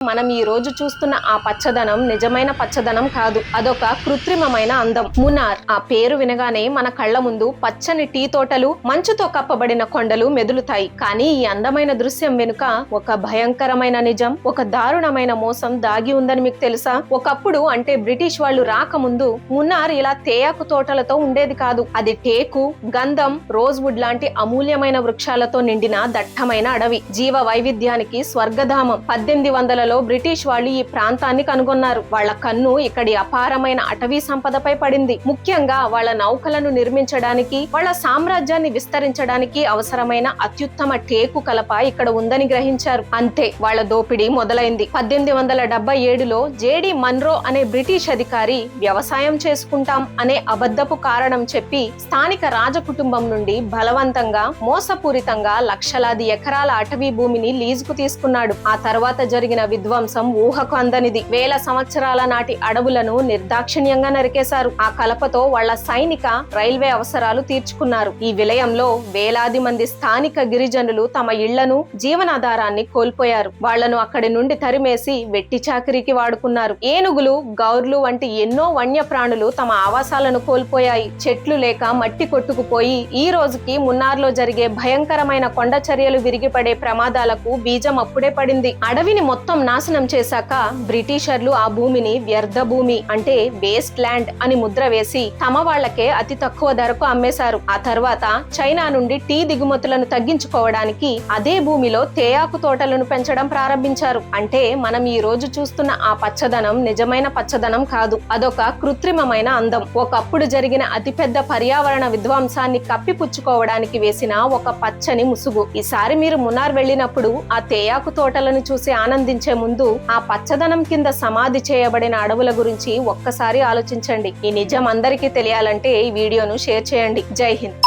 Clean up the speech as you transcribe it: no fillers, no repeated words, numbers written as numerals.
మనం ఈ రోజు చూస్తున్న ఆ పచ్చదనం నిజమైన పచ్చదనం కాదు, అదొక కృత్రిమమైన అందం. మున్నార్ ఆ పేరు వినగానే మన కళ్ళ ముందు పచ్చని టీ తోటలు, మంచుతో కప్పబడిన కొండలు మెదులుతాయి. కానీ ఈ అందమైన దృశ్యం వెనుక ఒక భయంకరమైన నిజం, ఒక దారుణమైన మోసం దాగి ఉందని మీకు తెలుసా? ఒకప్పుడు, అంటే బ్రిటిష్ వాళ్ళు రాకముందు మున్నార్ ఇలా తేయాకు తోటలతో ఉండేది కాదు. అది టేకు, గంధం, రోజ్ వుడ్ లాంటి అమూల్యమైన వృక్షాలతో నిండిన దట్టమైన అడవి, జీవ వైవిధ్యానికి స్వర్గధామం. 1800లలో బ్రిటిష్ వాళ్ళు ఈ ప్రాంతాన్ని కనుగొన్నారు. వాళ్ళ కన్ను ఇక్కడి అపారమైన అటవీ సంపదపై పడింది. ముఖ్యంగా వాళ్ళ నౌకలను నిర్మించడానికి, వాళ్ళ సామ్రాజ్యాన్ని విస్తరించడానికి అవసరమైన అత్యుత్తమ టేకు కలప ఇక్కడ ఉందని గ్రహించారు. అంతే, వాళ్ళ దోపిడీ మొదలైంది. 1877లో జేడి మన్రో అనే బ్రిటిష్ అధికారి వ్యవసాయం చేసుకుంటాం అనే అబద్ధపు కారణం చెప్పి స్థానిక రాజకుటుంబం నుండి బలవంతంగా, మోసపూరితంగా లక్షలాది ఎకరాల అటవీ భూమిని లీజుకు తీసుకున్నాడు. ఆ తర్వాత జరిగిన విధ్వంసం ఊహకు అందనిది. వేల సంవత్సరాల నాటి అడవులను నిర్దాక్షిణ్యంగా నరికేశారు. ఆ కలపతో వాళ్ల సైనిక, రైల్వే అవసరాలు తీర్చుకున్నారు. ఈ విలయంలో వేలాది మంది స్థానిక గిరిజనులు తమ ఇళ్లను, జీవనాధారాన్ని కోల్పోయారు. వాళ్లను అక్కడి నుండి తరిమేసి వెట్టి చాకిరీకి వాడుకున్నారు. ఏనుగులు, గౌర్లు వంటి ఎన్నో వన్య ప్రాణులు తమ ఆవాసాలను కోల్పోయాయి. చెట్లు లేక మట్టి కొట్టుకుపోయి ఈ రోజుకి మున్నార్లో జరిగే భయంకరమైన కొండ చర్యలు విరిగిపడే ప్రమాదాలకు బీజం అప్పుడే పడింది. అడవిని మొత్తం నాశనం చేశాక బ్రిటిషర్లు ఆ భూమిని వ్యర్థ భూమి, అంటే వేస్ట్ ల్యాండ్ అని ముద్ర వేసి తమ వాళ్లకే అతి తక్కువ ధరకు అమ్మేశారు. ఆ తర్వాత చైనా నుండి టీ దిగుమతులను తగ్గించుకోవడానికి అదే భూమిలో తేయాకు తోటలను పెంచడం ప్రారంభించారు. అంటే మనం ఈ రోజు చూస్తున్న ఆ పచ్చదనం నిజమైన పచ్చదనం కాదు, అదొక కృత్రిమమైన అందం. ఒకప్పుడు జరిగిన అతిపెద్ద పర్యావరణ విధ్వంసాన్ని కప్పిపుచ్చుకోవడానికి వేసిన ఒక పచ్చని ముసుగు. ఈసారి మీరు మున్నార్ వెళ్ళినప్పుడు ఆ తేయాకు తోటలను చూసి ఆనందించే ముందు ఆ పచ్చదనం కింద సమాధి చేయబడిన అడవుల గురించి ఒక్కసారి ఆలోచించండి. ఈ నిజం అందరికీ తెలియాలంటే ఈ వీడియోను షేర్ చేయండి. జై హింద్.